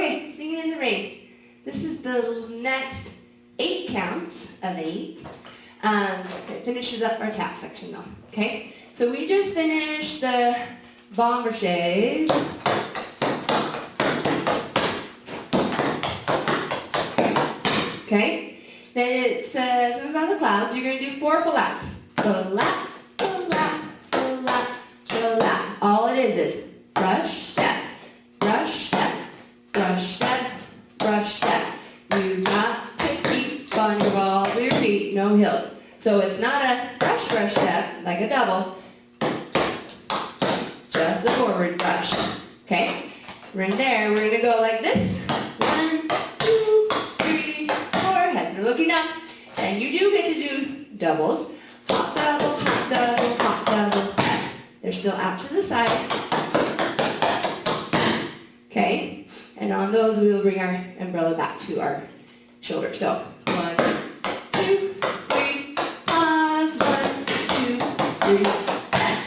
Okay, Singing in the Rain. This is the next 8 counts of 8. It finishes up our tap section though, okay? So we just finished the Bon Marchés. Okay? Then it says something about the clouds. You're going to do 4 flaps. Flap, flap, flap, flap. All it is brush, step, brush, step, brush, step, brush, step. You've got to keep on your balls of your feet, no hills. So it's not a brush, brush, step, like a double. Just the forward brush. Okay? Right there, we're going to go like this. 1, 2, 3, 4. Heads are looking up. And you do get to do doubles. Hop double, hop double, hop double, step. They're still out to the side. Okay? And on those, we will bring our umbrella back to our shoulder. So, 1, 2, 3, pause. 1, 2, 3, step.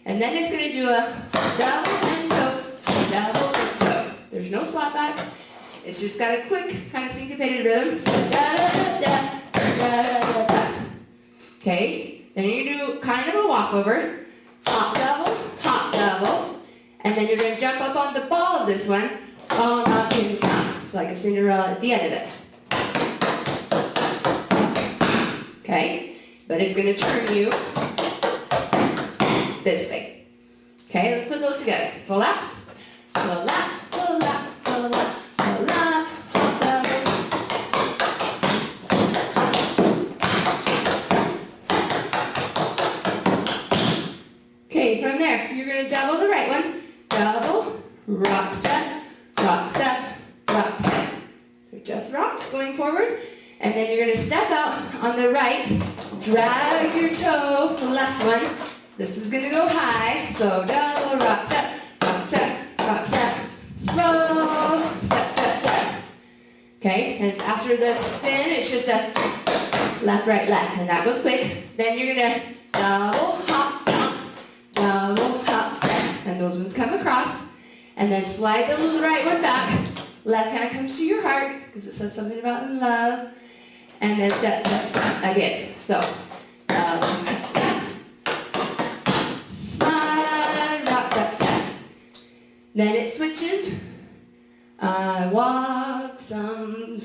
And then it's going to do a double and toe, double and toe. There's no slap back. It's just got a quick, kind of syncopated rhythm. Da, da, da, da, da, da. Okay? Then you do kind of a walkover. Hop double, and then you're going to jump up on the ball of this one. All knock pins down. It's like a Cinderella at the end of it. Okay? But it's going to turn you this way. Okay, let's put those together. Flap, flap, flap, flap, flap, hop double. Okay, from there, you're going to double the right one. Double, rock, step, rock, step, rock, step. So just rocks going forward. And then you're going to step out on the right. Drag your toe, the left one. This is going to go high. So double, rock, step, rock, step, rock, step. Slow, step, step, step. Okay, and after the spin, it's just a left, right, left. And that goes quick. Then you're going to double, hop, step, double, hop, step. And those ones come across. And then slide the little right one back. Left hand comes to your heart, because it says something about love. And then step, step, step again. So, step, slide, rock, step, step. Then it switches. Walk, something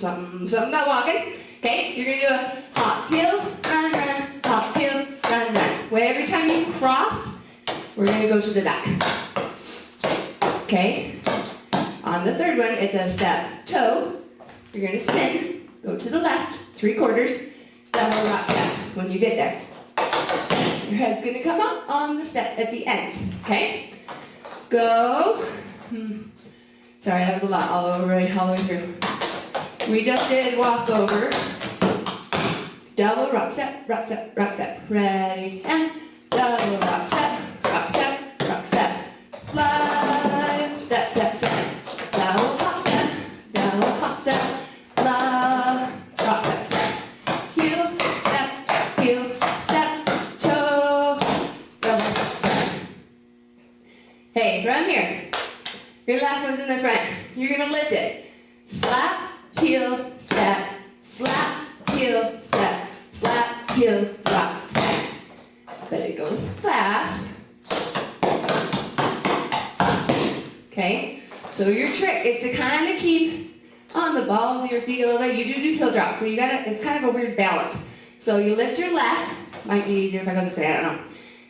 about walking. Okay, so you're going to do a hop, heel, run, run, hop, heel, run, run. Where every time you cross, we're going to go to the back. Okay? On the third one, it's a step, toe. You're going to spin, go to the left, 3/4, double rock step when you get there. Your head's going to come up on the step at the end. Okay? Go. Sorry, that was a lot all the way through. We just did walk over. Double rock step, rock step, rock step. Ready, and double rock step, rock step, rock step. Slide, step, step, step. Double hop step, love, rock step, step. Heel, step, toe, double step. Hey, from here, your left one's in the front. You're going to lift it. Slap, heel, step, slap, heel, step, slap, heel, rock, step. But it goes fast. Okay, so your trick is to kind of keep on the balls of your feet a little bit. You do heel drops, so you gotta, it's kind of a weird balance. So you lift your left, might be easier if I go this way, I don't know.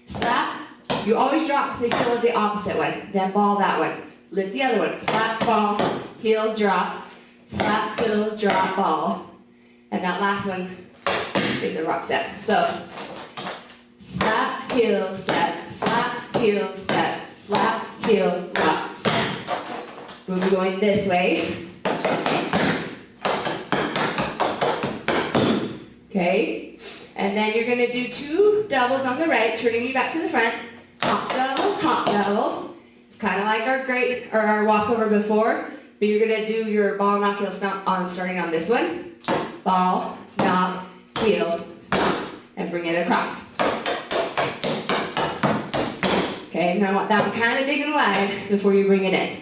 Slap, you always drop the heel of the opposite one, then ball that one. Lift the other one, slap, ball, heel, drop, slap, heel, drop, ball. And that last one is a rock step. So, slap, heel, step, slap, heel, step, slap, heel, rock, step. We'll be going this way. Okay, and then you're going to do 2 doubles on the right, turning you back to the front. Hop double, hop double. It's kind of like our walkover before, but you're going to do your ball, knock, heel, stomp on starting on this one. Ball, knock, heel, stomp, and bring it across. Okay, now I want that one kind of big and wide before you bring it in.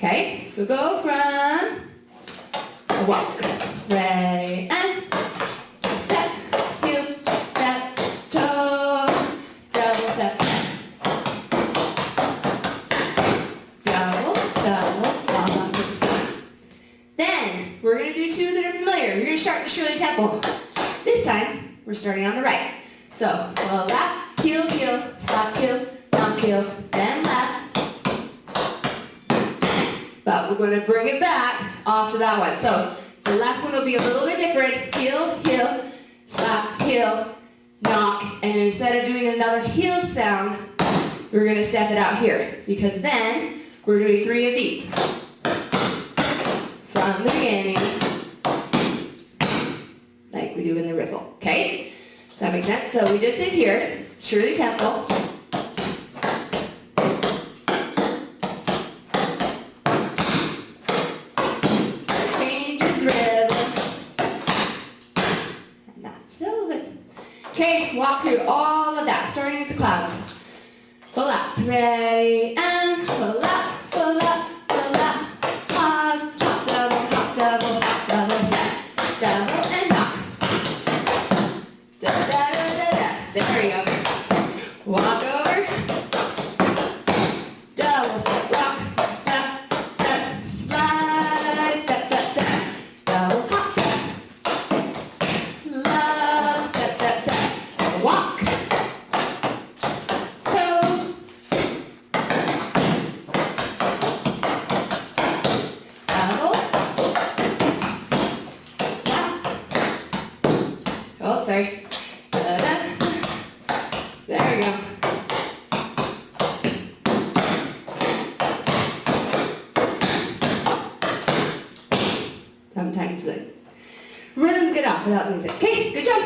Okay, so go from a walk. Ready, and step, heel, step, toe, double step, step. Double, double, walk on to the side. Then, we're going to do two that are familiar. You're going to start the Shirley Temple. This time, we're starting on the right. So, well, left, heel, heel, stop, heel, down, heel, then left. But we're going to bring it back off to that one. So, the left one will be a little bit different. Heel, heel, stop, heel, knock. And instead of doing another heel sound, we're going to step it out here. Because then, we're doing 3 of these. From the beginning. Like we do in the ripple. Okay? Does that make sense? So we just did here. Shirley Temple. Changes rhythm. And that's so good. Okay, walk through all of that, starting with the clouds. Full ups. Ready, and full up, full up, full up. Pause, hop, double, step, double, and knock. Da, da, da, da, da. There we go. Walk over. Double step, walk, step, step, slide, step, step, step. Double hop, step. Love, step, step, step. Walk. Toe. Double. Step. Oh, sorry. Da-da. There we go. Sometimes the rhythms get off without music. Okay, good job.